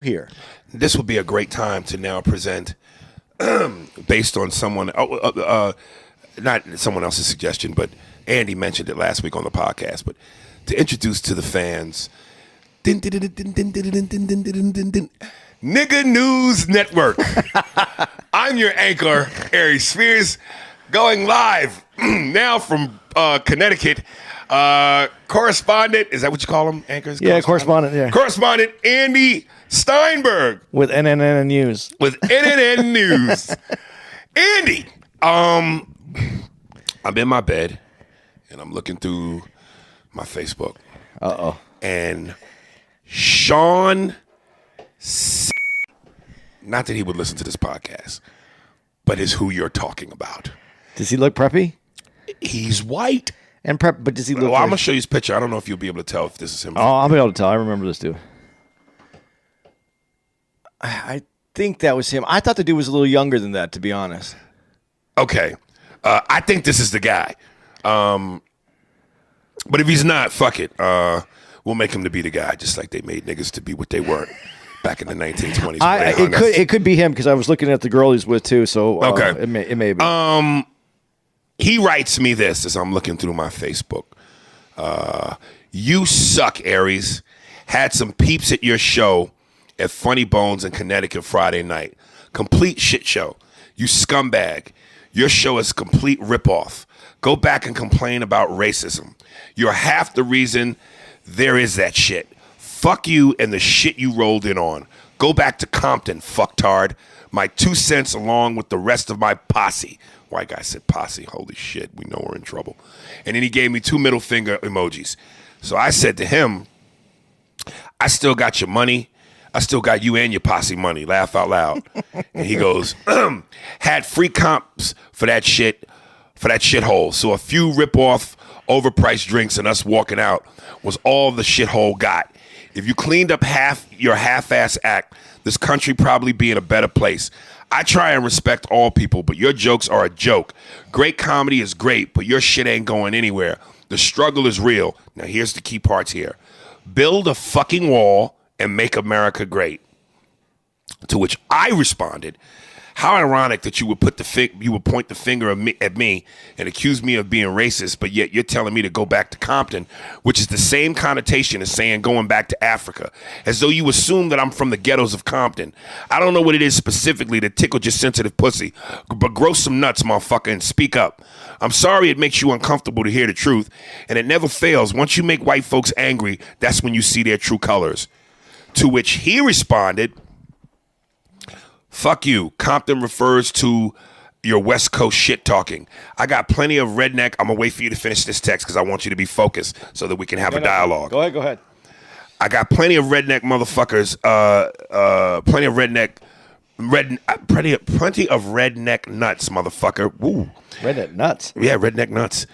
here. This would be a great time to now present, based on someone, not someone else's suggestion, but Andy mentioned it last week on the podcast, but to introduce to the fans, Nigga News Network. I'm your anchor, Aries Spears, going live now from Connecticut. Correspondent, is that what you call them, anchors? Yeah, correspondent, yeah. Correspondent Andy Steinberg. With NNN News. With NNN News. Andy, I'm in my bed, and I'm looking through my Facebook. Uh-oh. And Sean, not that he would listen to this podcast, but is who you're talking about. Does he look preppy? He's white. And prep, but does he look? Well, I'm gonna show you his picture. I don't know if you'll be able to tell if this is him. Oh, I'll be able to tell. I remember this dude. I think that was him. I thought the dude was a little younger than that, to be honest. Okay, I think this is the guy. But if he's not, fuck it. We'll make him to be the guy, just like they made niggas to be what they were back in the 1920s. It could be him because I was looking at the girl he's with too. So okay, it may be. He writes me this as I'm looking through my Facebook. You suck, Aries. Had some peeps at your show at Funny Bones in Connecticut Friday night. Complete shit show. You scumbag. Your show is complete ripoff. Go back and complain about racism. You're half the reason there is that shit. Fuck you and the shit you rolled in on. Go back to Compton, fucktard. My 2 cents along with the rest of my posse. White guy said posse. Holy shit, we know we're in trouble. And then he gave me 2 middle finger emojis. So I said to him, I still got your money. I still got you and your posse money. Laugh out loud. And he goes, had free comps for that shit, for that shithole. So a few rip-off, overpriced drinks and us walking out was all the shithole got. If you cleaned up half your half-ass act, this country probably be in a better place. I try and respect all people, but your jokes are a joke. Great comedy is great, but your shit ain't going anywhere. The struggle is real. Now here's the key parts here. Build a fucking wall and make America great. To which I responded, how ironic that you would point the finger at me and accuse me of being racist, but yet you're telling me to go back to Compton, which is the same connotation as saying going back to Africa, as though you assume that I'm from the ghettos of Compton. I don't know what it is specifically that tickled your sensitive pussy, but grow some nuts, motherfucker, and speak up. I'm sorry it makes you uncomfortable to hear the truth, and it never fails. Once you make white folks angry, that's when you see their true colors. To which he responded, fuck you. Compton refers to your West Coast shit talking. I got plenty of redneck. I'm going to wait for you to finish this text because I want you to be focused so that we can have a dialogue. Go ahead. I got plenty of redneck motherfuckers, plenty of redneck nuts, motherfucker. Woo. Redneck nuts? Yeah, redneck nuts.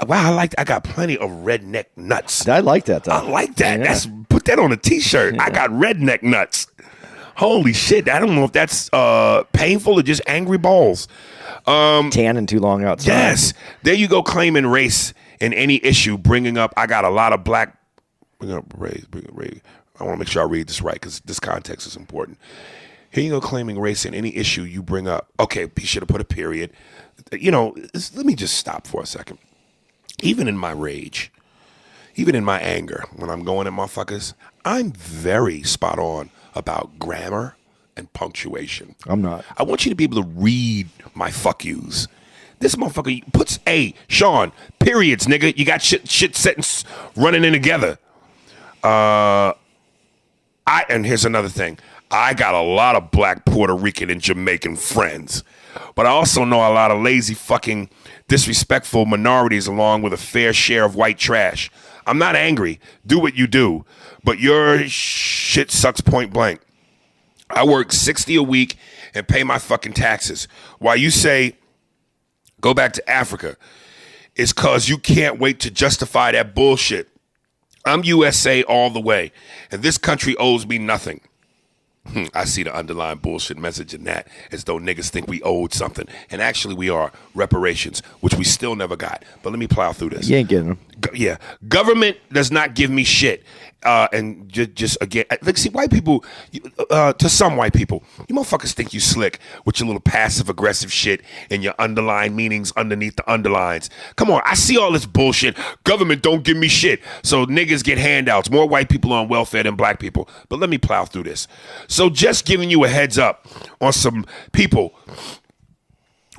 Wow, I got plenty of redneck nuts. I like that, though. I like that. Yeah. Put that on a t-shirt. Yeah. I got redneck nuts. Holy shit. I don't know if that's painful or just angry balls. Tan and too long outside. Yes. There you go, claiming race in any issue, bringing up, I got a lot of black, bring up race. I want to make sure I read this right because this context is important. Here you go, claiming race in any issue you bring up. Okay, he should have put a period. You know, let me just stop for a second. Even in my rage, even in my anger, when I'm going at motherfuckers, I'm very spot on about grammar and punctuation. I'm not. I want you to be able to read my fuck yous. This motherfucker puts Sean, periods, nigga. You got shit sentence running in together. And here's another thing. I got a lot of black, Puerto Rican, and Jamaican friends. But I also know a lot of lazy, fucking, disrespectful minorities along with a fair share of white trash. I'm not angry. Do what you do. But your shit sucks point blank. I work 60 a week and pay my fucking taxes. While you say, go back to Africa, it's because you can't wait to justify that bullshit. I'm USA all the way, and this country owes me nothing. I see the underlying bullshit message in that, as though niggas think we owed something. And actually we are. Reparations, which we still never got. But let me plow through this. You ain't getting them. Yeah. Government does not give me shit. And just again, like, see, white people, to some white people, you motherfuckers think you slick with your little passive aggressive shit and your underlying meanings underneath the underlines. Come on, I see all this bullshit. Government don't give me shit, so niggas get handouts. More white people on welfare than black people. But let me plow through this. So just giving you a heads up on some people,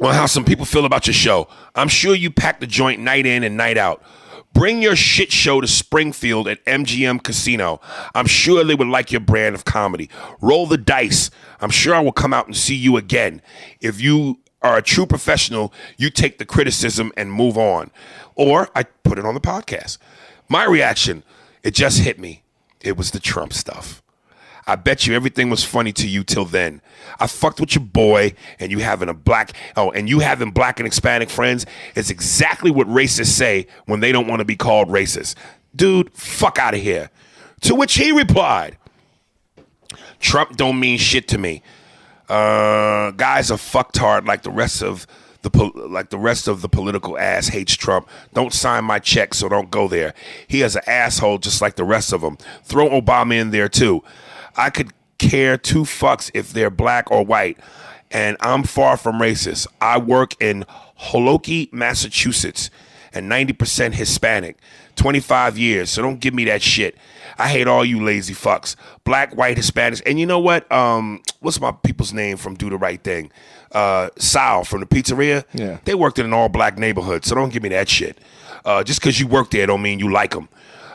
on how some people feel about your show. I'm sure you pack the joint night in and night out. Bring your shit show to Springfield at MGM Casino. I'm sure they would like your brand of comedy. Roll the dice. I'm sure I will come out and see you again. If you are a true professional, you take the criticism and move on. Or I put it on the podcast. My reaction, it just hit me. It was the Trump stuff. I bet you everything was funny to you till then. I fucked with your boy, and you having black and Hispanic friends is exactly what racists say when they don't want to be called racist. Dude, fuck out of here. To which he replied, Trump don't mean shit to me. Guys are fucktard like the rest of the political ass hates Trump. Don't sign my check, so don't go there. He is an asshole just like the rest of them. Throw Obama in there too. I could care two fucks if they're black or white, and I'm far from racist. I work in Hoboken, Massachusetts, and 90% Hispanic. 25 years, so don't give me that shit. I hate all you lazy fucks. Black, white, Hispanics. And you know what? What's my people's name from Do the Right Thing? Sal from the pizzeria. Yeah. They worked in an all-black neighborhood, so don't give me that shit. Just because you work there don't mean you like them.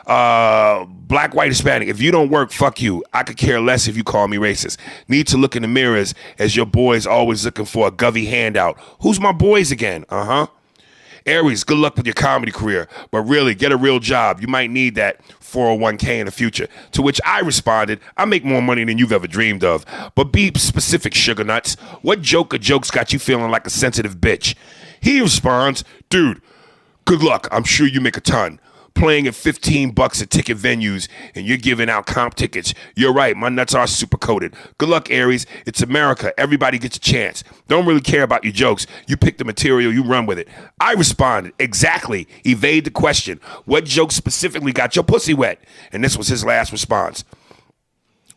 Black, white, Hispanic. If you don't work, fuck you. I could care less if you call me racist. Need to look in the mirrors as your boys always looking for a govy handout. Who's my boys again? Aries, good luck with your comedy career, but really, get a real job. You might need that 401k in the future. To which I responded, I make more money than you've ever dreamed of. But be specific, sugar nuts. What joke or jokes got you feeling like a sensitive bitch? He responds, dude, good luck. I'm sure you make a ton. Playing at $15 at ticket venues and you're giving out comp tickets. You're right, my nuts are super coated. Good luck, Aries. It's America. Everybody gets a chance. Don't really care about your jokes. You pick the material, you run with it. I responded, exactly. Evade the question. What joke specifically got your pussy wet? And this was his last response.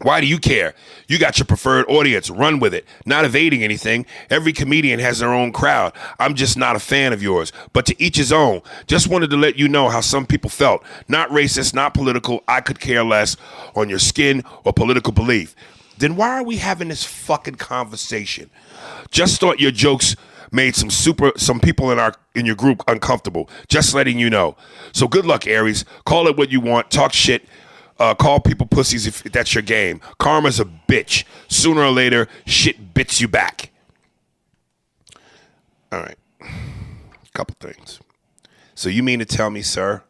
Why do you care? You got your preferred audience. Run with it. Not evading anything. Every comedian has their own crowd. I'm just not a fan of yours. But to each his own. Just wanted to let you know how some people felt. Not racist, not political. I could care less on your skin or political belief. Then why are we having this fucking conversation? Just thought your jokes made some people in your group uncomfortable. Just letting you know. So good luck, Aries. Call it what you want. Talk shit. Call people pussies if that's your game. Karma's a bitch. Sooner or later, shit bits you back. All right. Couple things. So you mean to tell me, sir,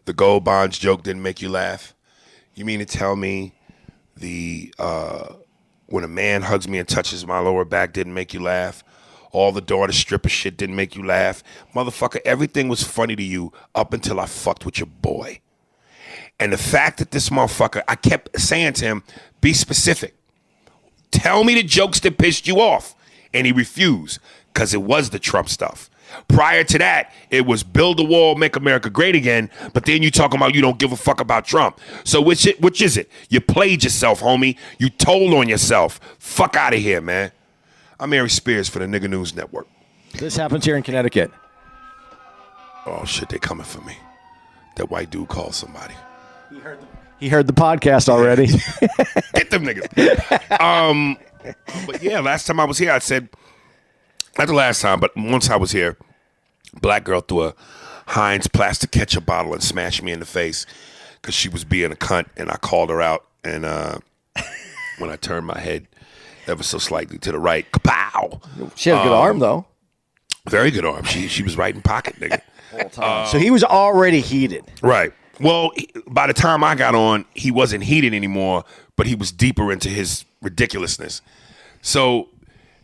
the gold bonds joke didn't make you laugh? You mean to tell me when a man hugs me and touches my lower back didn't make you laugh? All the daughter stripper shit didn't make you laugh? Motherfucker, everything was funny to you up until I fucked with your boy. And the fact that this motherfucker, I kept saying to him, be specific. Tell me the jokes that pissed you off. And he refused, because it was the Trump stuff. Prior to that, it was build a wall, make America great again. But then you talking about you don't give a fuck about Trump. So which is it? You played yourself, homie. You told on yourself. Fuck out of here, man. I'm Aries Spears for the Nigga News Network. This happens here in Connecticut. Oh, shit, they coming for me. That white dude called somebody. He heard the podcast already. Get them niggas. But yeah, last time I was here, I said, not the last time, but once I was here, black girl threw a Heinz plastic ketchup bottle and smashed me in the face because she was being a cunt, and I called her out. And when I turned my head ever so slightly to the right, kapow. She had a good arm, though. Very good arm. She was right in pocket, nigga. So he was already heated. Right. Well, by the time I got on, he wasn't heated anymore, but he was deeper into his ridiculousness. So,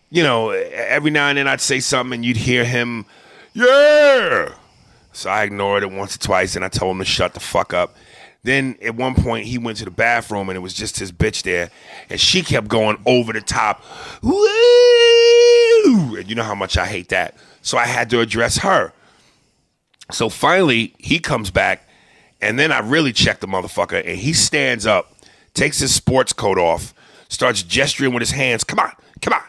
you know, every now and then I'd say something and you'd hear him, yeah. So I ignored it once or twice and I told him to shut the fuck up. Then at one point he went to the bathroom and it was just his bitch there. And she kept going over the top. Woo! And you know how much I hate that. So I had to address her. So finally he comes back. And then I really checked the motherfucker, and he stands up, takes his sports coat off, starts gesturing with his hands. Come on, come on.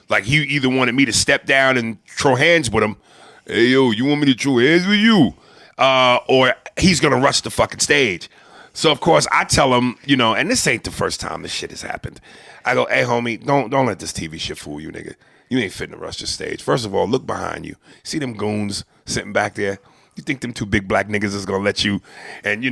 Like he either wanted me to step down and throw hands with him. Hey, yo, you want me to throw hands with you? Or he's going to rush the fucking stage. So, of course, I tell him, and this ain't the first time this shit has happened. I go, hey, homie, don't let this TV shit fool you, nigga. You ain't fitting to rush the stage. First of all, look behind you. See them goons sitting back there? You think them two big black niggas is going to let you? And,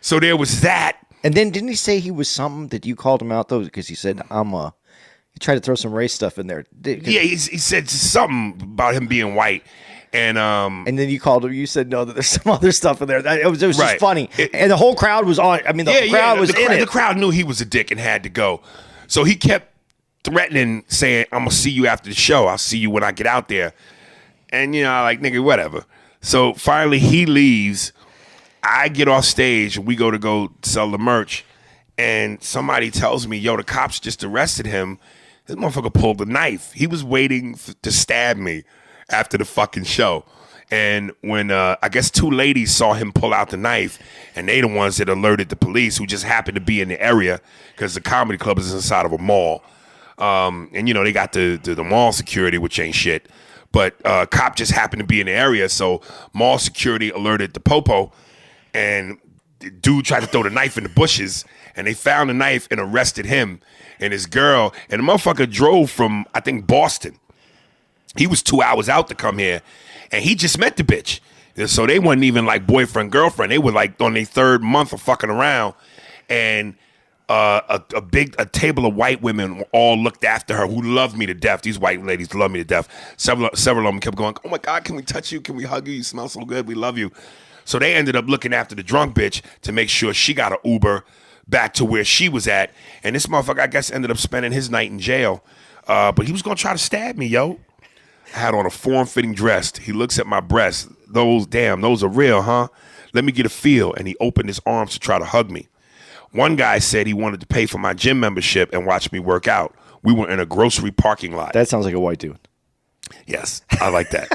so there was that. And then didn't he say he was something that you called him out, though? Because he said, he tried to throw some race stuff in there. Yeah, he said something about him being white. And then you called him. You said no. That there's some other stuff in there. It was right. just funny, and the whole crowd was on. I mean, the crowd was in it. The crowd knew he was a dick and had to go, so he kept threatening, saying, "I'm gonna see you after the show. I'll see you when I get out there." And like nigga, whatever. So finally, he leaves. I get off stage. And we go sell the merch, and somebody tells me, "Yo, the cops just arrested him. This motherfucker pulled a knife. He was waiting to stab me." After the fucking show. And when I guess two ladies saw him pull out the knife, and they the ones that alerted the police, who just happened to be in the area because the comedy club is inside of a mall. And they got the mall security, which ain't shit. But cop just happened to be in the area, so mall security alerted the popo, and the dude tried to throw the knife in the bushes, and they found the knife and arrested him and his girl. And the motherfucker drove from, I think, Boston. He was 2 hours out to come here, and he just met the bitch. So they wasn't even like boyfriend, girlfriend. They were like on their third month of fucking around. And a table of white women all looked after her, who loved me to death. These white ladies love me to death. Several of them kept going, oh my God, can we touch you? Can we hug you? You smell so good. We love you. So they ended up looking after the drunk bitch to make sure she got an Uber back to where she was at. And this motherfucker, I guess, ended up spending his night in jail. But he was going to try to stab me, yo. I had on a form-fitting dress. He looks at my breasts. Those are real, huh? Let me get a feel. And he opened his arms to try to hug me. One guy said he wanted to pay for my gym membership and watch me work out. We were in a grocery parking lot. That sounds like a white dude. Yes, I like that.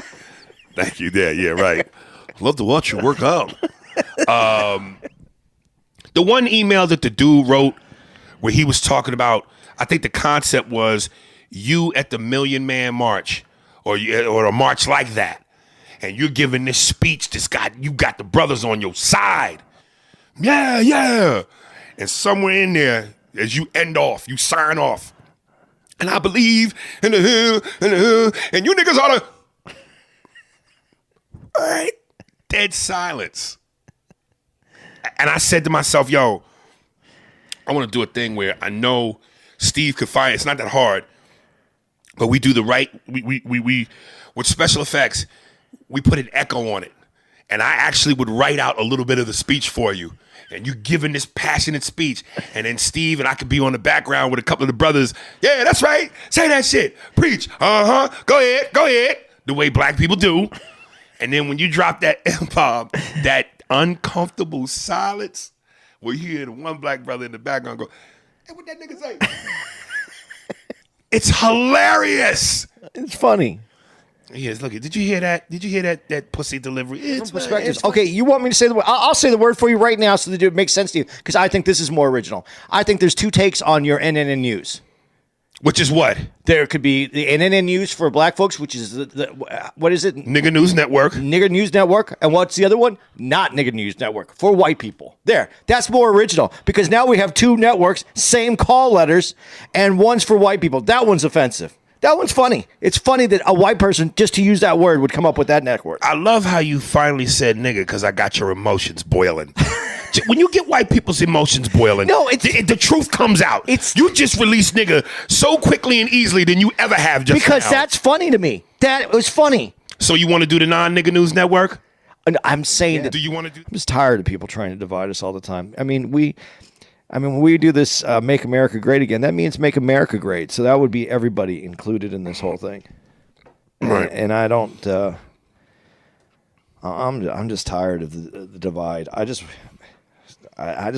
Thank you. Yeah, right. Love to watch you work out. The one email that the dude wrote where he was talking about, I think the concept was you at the Million Man March. Or a march like that, and you're giving this speech. You got the brothers on your side. Yeah. And somewhere in there, as you end off, you sign off. And I believe in the hill, and you niggas ought to. All right. Dead silence. And I said to myself, yo, I want to do a thing where I know Steve could find it. It's not that hard. But we do the right, we with special effects, we put an echo on it. And I actually would write out a little bit of the speech for you. And you giving this passionate speech. And then Steve and I could be on the background with a couple of the brothers. Yeah, that's right. Say that shit. Preach. Uh-huh. Go ahead. The way black people do. And then when you drop that M-bomb, that uncomfortable silence, where you hear the one black brother in the background go, hey, what that nigga say? It's hilarious. It's funny. Yes, look. Did you hear that? Did you hear that pussy delivery? It's perspectives. Okay, you want me to say the word? I'll say the word for you right now so that it makes sense to you, because I think this is more original. I think there's two takes on your NNN news. Which is what? There could be the NNN news for black folks, which is what is it? Nigga News Network. Nigger News Network. And what's the other one? Not Nigger News Network, for white people. There. That's more original, because now we have two networks, same call letters, and one's for white people. That one's offensive. That one's funny. It's funny that a white person, just to use that word, would come up with that network. I love how you finally said nigga, because I got your emotions boiling. When you get white people's emotions boiling, no, the truth comes out. You just release nigga so quickly and easily than you ever have just because now. That's funny to me. That was funny. So you want to do the non-nigga news network? I'm saying that. Do you want to do? I'm just tired of people trying to divide us all the time. When we do this Make America Great Again, that means Make America Great. So that would be everybody included in this whole thing. Right. And I don't. I'm just tired of the divide. I just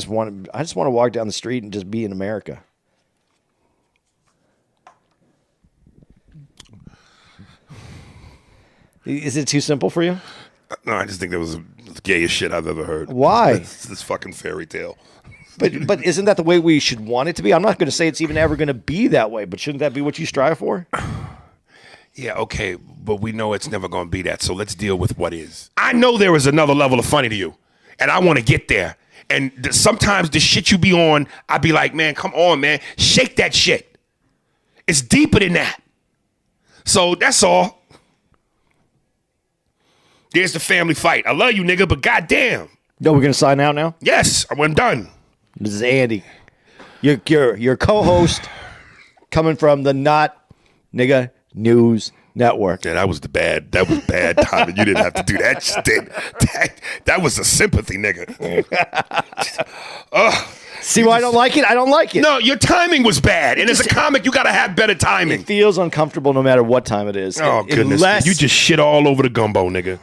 want to walk down the street and just be in America. Is it too simple for you? No, I just think there was gayest shit I've ever heard. Why? This fucking fairy tale. But isn't that the way we should want it to be? I'm not going to say it's even ever going to be that way, but shouldn't that be what you strive for? Yeah, okay, but we know it's never going to be that, so let's deal with what is. I know there is another level of funny to you, and I want to get there. And sometimes the shit you be on, I be like, man, come on, man. Shake that shit. It's deeper than that. So that's all. There's the family fight. I love you, nigga, but goddamn. No, we're going to sign out now? Yes, I'm done. This is Andy. Your co-host coming from the Not Nigga News Network. Yeah, that was bad timing. You didn't have to do that shit. That was a sympathy, nigga. See why I don't like it? I don't like it. No, your timing was bad. And as a comic, you got to have better timing. It feels uncomfortable no matter what time it is. Oh, goodness. You just shit all over the gumbo, nigga.